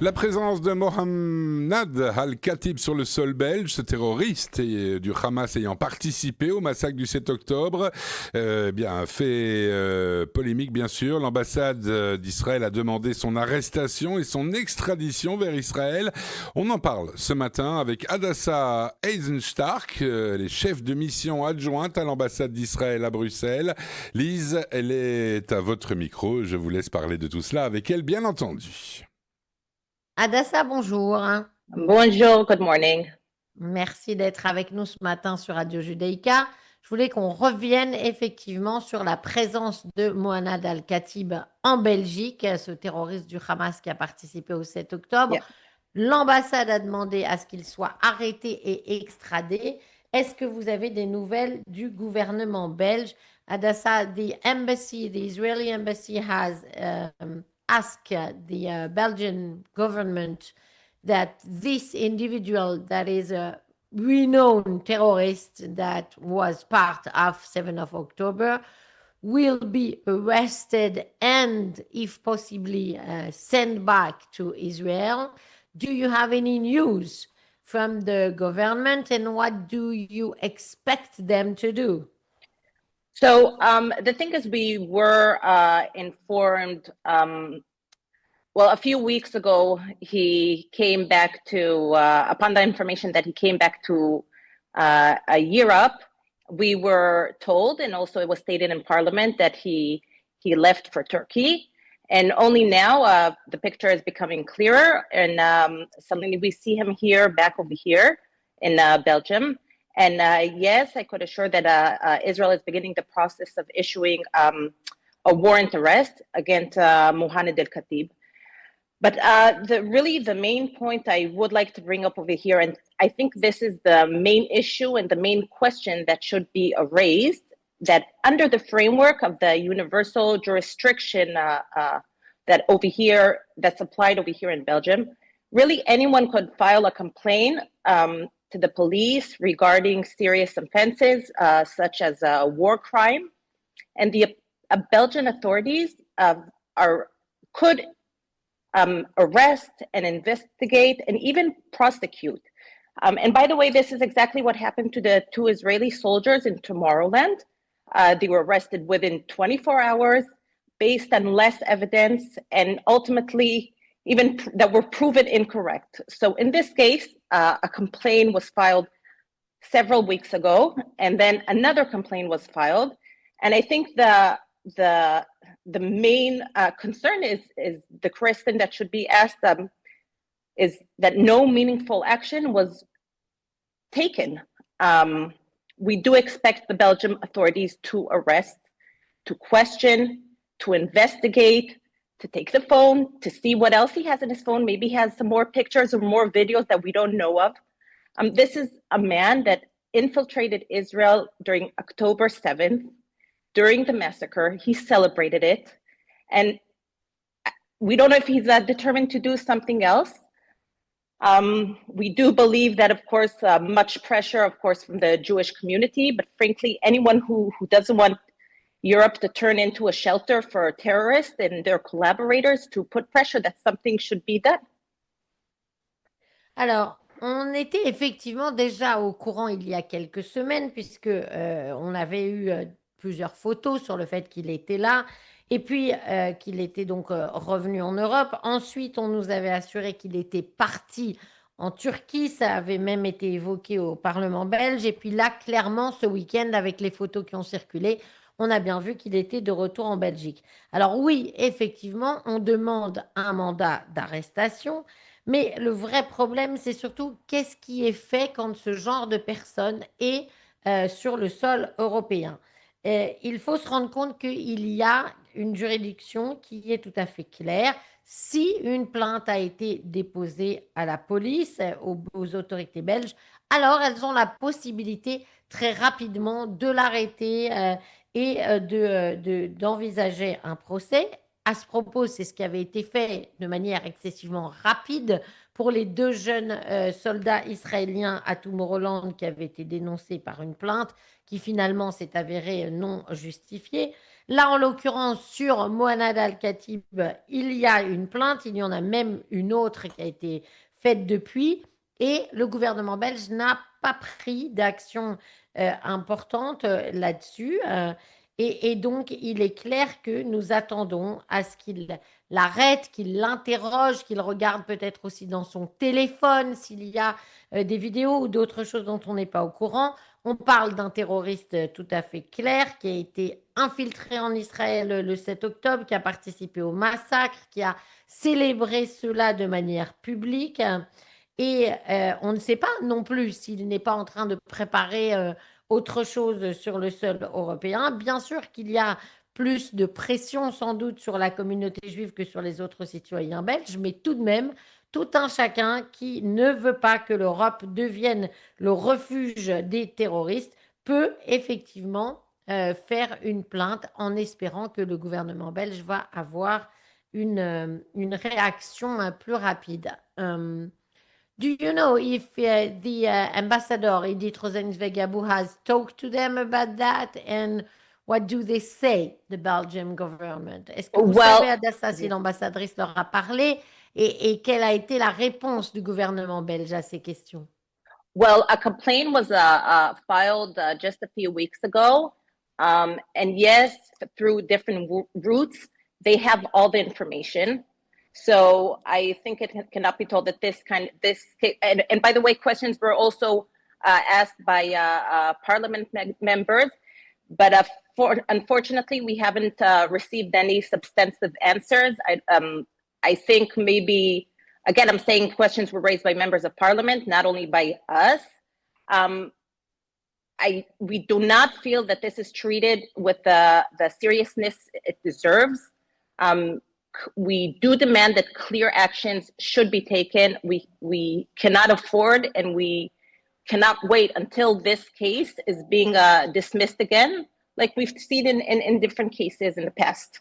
La présence de Mohannad Al Khatib sur le sol belge, ce terroriste du Hamas ayant participé au massacre du 7 octobre, fait polémique bien sûr. L'ambassade d'Israël a demandé son arrestation et son extradition vers Israël. On en parle ce matin avec Hadassah Eisenshtark, les chefs de mission adjointe à l'ambassade d'Israël à Bruxelles. Lise, elle est à votre micro. Je vous laisse parler de tout cela avec elle, bien entendu. Hadassah, bonjour. Bonjour, good morning. Merci d'être avec nous ce matin sur Radio Judaïka. Je voulais qu'on revienne effectivement sur la présence de Mohannad Al Khatib en Belgique, ce terroriste du Hamas qui a participé au 7 octobre. Yeah. L'ambassade a demandé à ce qu'il soit arrêté et extradé. Est-ce que vous avez des nouvelles du gouvernement belge? Hadassah, the Israeli embassy has asked the Belgian government that this individual that is a renowned terrorist that was part of 7th of October will be arrested and, if possibly, sent back to Israel. Do you have any news from the government, and what do you expect them to do? So the thing is, we were informed, a few weeks ago, he came back to, upon the information that he came back to Europe, we were told, and also it was stated in Parliament, that he left for Turkey. And only now the picture is becoming clearer, and suddenly we see him back over here in Belgium. And yes, I could assure that Israel is beginning the process of issuing a warrant arrest against Mohannad Al Khatib. But the main point I would like to bring up over here, and I think this is the main issue and the main question that should be raised, that under the framework of the universal jurisdiction that's applied over here in Belgium, really anyone could file a complaint to the police regarding serious offenses such as a war crime, and the Belgian authorities could arrest and investigate and even prosecute. And by the way, this is exactly what happened to the 2 Israeli soldiers in Tomorrowland. They were arrested within 24 hours based on less evidence, and ultimately even that were proven incorrect. So in this case, a complaint was filed several weeks ago, and then another complaint was filed. And I think the main concern is the question that should be asked is that no meaningful action was taken. We do expect the Belgian authorities to arrest, to question, to investigate, to take the phone, to see what else he has in his phone. Maybe he has some more pictures or more videos that we don't know of. This is a man that infiltrated Israel during October 7th, during the massacre. He celebrated it. And we don't know if he's determined to do something else. We do believe that, of course, much pressure, of course, from the Jewish community, but frankly, anyone who doesn't want Europe to turn into a shelter for terrorists and their collaborators, to put pressure that something should be done. Alors, on était effectivement déjà au courant il y a quelques semaines, puisque on avait eu plusieurs photos sur le fait qu'il était là, et puis qu'il était donc revenu en Europe. Ensuite, on nous avait assuré qu'il était parti en Turquie. Ça avait même été évoqué au Parlement belge. Et puis là, clairement, ce week-end, avec les photos qui ont circulé, on a bien vu qu'il était de retour en Belgique. Alors oui, effectivement, on demande un mandat d'arrestation, mais le vrai problème, c'est surtout qu'est-ce qui est fait quand ce genre de personne est sur le sol européen. Il faut se rendre compte qu'il y a une juridiction qui est tout à fait claire. Si une plainte a été déposée à la police, aux autorités belges, alors elles ont la possibilité très rapidement de l'arrêter et d'envisager un procès. À ce propos, c'est ce qui avait été fait de manière excessivement rapide pour les 2 jeunes soldats israéliens à Tomorrowland qui avaient été dénoncés par une plainte qui finalement s'est avérée non justifiée. Là, en l'occurrence, sur Mohannad Al Khatib, il y a une plainte, il y en a même une autre qui a été faite depuis, et le gouvernement belge n'a pas pris d'action importante là-dessus. Et donc, il est clair que nous attendons à ce qu'il l'arrête, qu'il l'interroge, qu'il regarde peut-être aussi dans son téléphone s'il y a des vidéos ou d'autres choses dont on n'est pas au courant. On parle d'un terroriste tout à fait clair qui a été infiltré en Israël le 7 octobre, qui a participé au massacre, qui a célébré cela de manière publique. Et on ne sait pas non plus s'il n'est pas en train de préparer autre chose sur le sol européen. Bien sûr qu'il y a plus de pression sans doute sur la communauté juive que sur les autres citoyens belges, mais tout de même, tout un chacun qui ne veut pas que l'Europe devienne le refuge des terroristes peut effectivement faire une plainte en espérant que le gouvernement belge va avoir une réaction plus rapide. Do you know if the ambassador Edith Rosenzweig-Abou has talked to them about that, and what do they say, the Belgian government? Est-ce que vous savez, Hadassah, si l'ambassadrice leur a parlé et quelle a été la réponse du gouvernement belge à ces questions? Well, a complaint was filed just a few weeks ago. And yes, through different routes, they have all the information. So I think it cannot be told that and by the way, questions were also asked by parliament members, but unfortunately, we haven't received any substantive answers. I think maybe, again, I'm saying questions were raised by members of parliament, not only by us. We do not feel that this is treated with the seriousness it deserves. We do demand that clear actions should be taken. We cannot afford and we cannot wait until this case is being dismissed again, like we've seen in different cases in the past.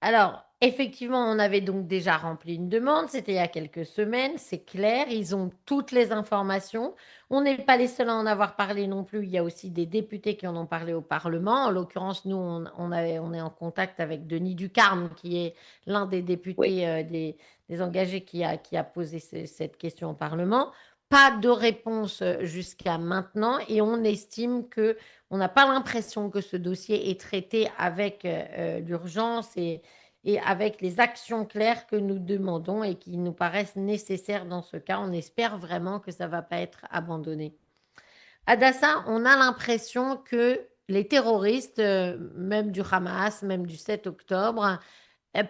Alors, effectivement, on avait donc déjà rempli une demande, c'était il y a quelques semaines, c'est clair, ils ont toutes les informations. On n'est pas les seuls à en avoir parlé non plus, il y a aussi des députés qui en ont parlé au Parlement. En l'occurrence, nous, on est en contact avec Denis Ducarme, qui est l'un des députés des engagés qui a posé cette question au Parlement. Pas de réponse jusqu'à maintenant et on estime que on n'a pas l'impression que ce dossier est traité avec l'urgence et avec les actions claires que nous demandons et qui nous paraissent nécessaires dans ce cas. On espère vraiment que ça ne va pas être abandonné. Hadassah, on a l'impression que les terroristes, même du Hamas, même du 7 octobre,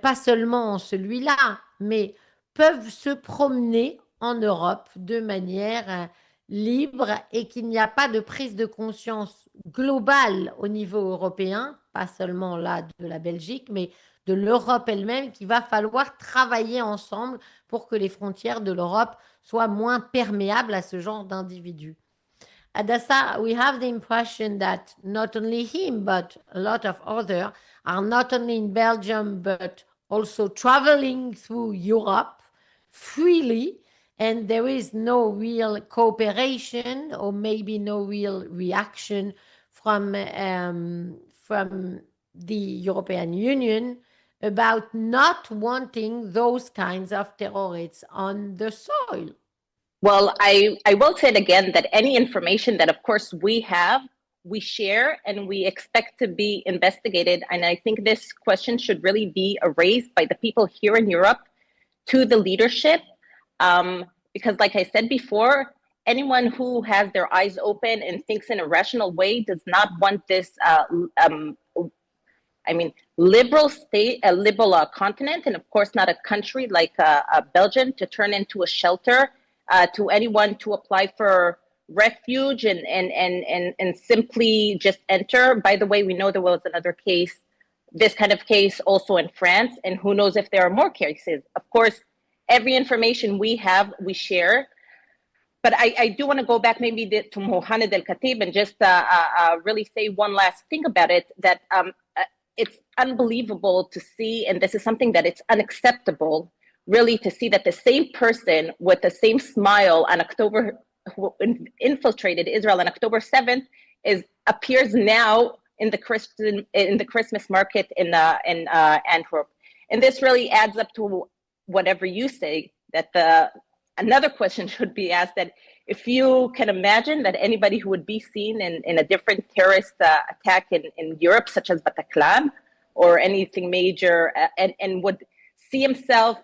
pas seulement celui-là, mais peuvent se promener en Europe de manière libre et qu'il n'y a pas de prise de conscience globale au niveau européen, pas seulement là de la Belgique, mais de l'Europe elle-même, qu'il va falloir travailler ensemble pour que les frontières de l'Europe soient moins perméables à ce genre d'individus. Hadassah, we have the impression that not only him, but a lot of others are not only in Belgium, but also traveling through Europe freely, and there is no real cooperation or maybe no real reaction from the European Union about not wanting those kinds of terrorists on the soil. Well, I will say it again that any information that, of course, we have, we share and we expect to be investigated. And I think this question should really be raised by the people here in Europe to the leadership. Because like I said before, anyone who has their eyes open and thinks in a rational way does not want this liberal state, a liberal continent, and of course not a country like Belgium to turn into a shelter to anyone to apply for refuge and simply just enter. By the way, we know there was another case, this kind of case also in France, and who knows if there are more cases. Of course, every information we have, we share. But I do want to go back maybe to Mohannad Al Khatib and just really say one last thing about it, that it's unbelievable to see, and this is something that it's unacceptable really to see that the same person with the same smile on October, who infiltrated Israel on October 7th, appears now in the Christmas market in Antwerp. And this really adds up to whatever you say, that another question should be asked, that if you can imagine that anybody who would be seen in a different terrorist attack in Europe, such as Bataclan or anything major, and would see himself,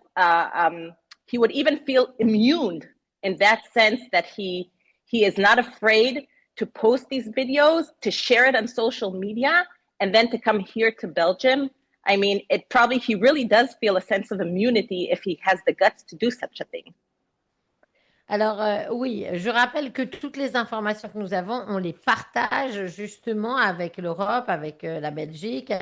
he would even feel immune in that sense, that he is not afraid to post these videos, to share it on social media, and then to come here to Belgium. I mean, he really does feel a sense of immunity if he has the guts to do such a thing. Alors oui, je rappelle que toutes les informations que nous avons, on les partage justement avec l'Europe, avec la Belgique.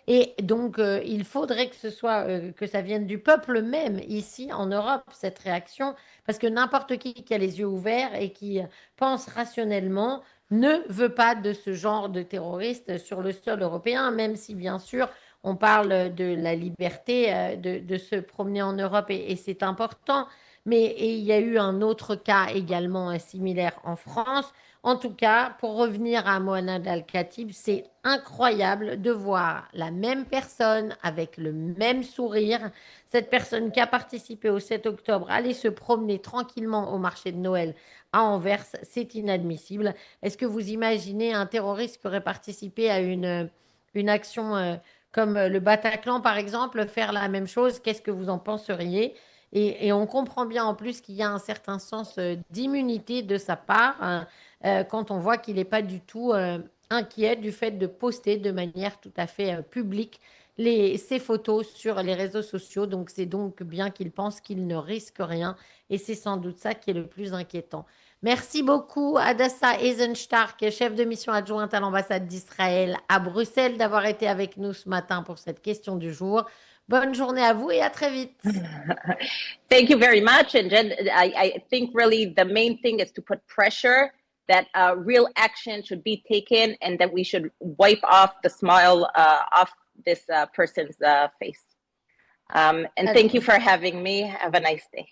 Et donc, il faudrait que que ça vienne du peuple même ici en Europe, cette réaction, parce que n'importe qui a les yeux ouverts et qui pense rationnellement ne veut pas de ce genre de terroristes sur le sol européen, même si bien sûr on parle de la liberté de se promener en Europe et c'est important. Mais il y a eu un autre cas également similaire en France. En tout cas, pour revenir à Mohannad Al Khatib, c'est incroyable de voir la même personne avec le même sourire, cette personne qui a participé au 7 octobre, aller se promener tranquillement au marché de Noël à Anvers, c'est inadmissible. Est-ce que vous imaginez un terroriste qui aurait participé à une action comme le Bataclan, par exemple, faire la même chose? Qu'est-ce que vous en penseriez? Et on comprend bien en plus qu'il y a un certain sens d'immunité de sa part quand on voit qu'il n'est pas du tout inquiet du fait de poster de manière tout à fait publique ses photos sur les réseaux sociaux. Donc c'est donc bien qu'il pense qu'il ne risque rien et c'est sans doute ça qui est le plus inquiétant. Merci beaucoup Hadassah Eisenshtark, chef de mission adjointe à l'ambassade d'Israël à Bruxelles, d'avoir été avec nous ce matin pour cette question du jour. Bonne journée à vous et à très vite. Thank you very much. And Jen, I think really the main thing is to put pressure that real action should be taken and that we should wipe off the smile off this person's face. And thank you for having me. Have a nice day.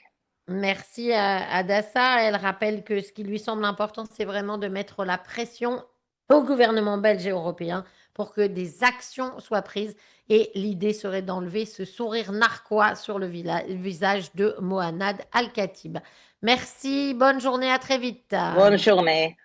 Merci à Hadassah. Elle rappelle que ce qui lui semble important, c'est vraiment de mettre la pression au gouvernement belge et européen pour que des actions soient prises. Et l'idée serait d'enlever ce sourire narquois sur le visage de Mohannad Al Khatib. Merci, bonne journée, à très vite. Bonne journée.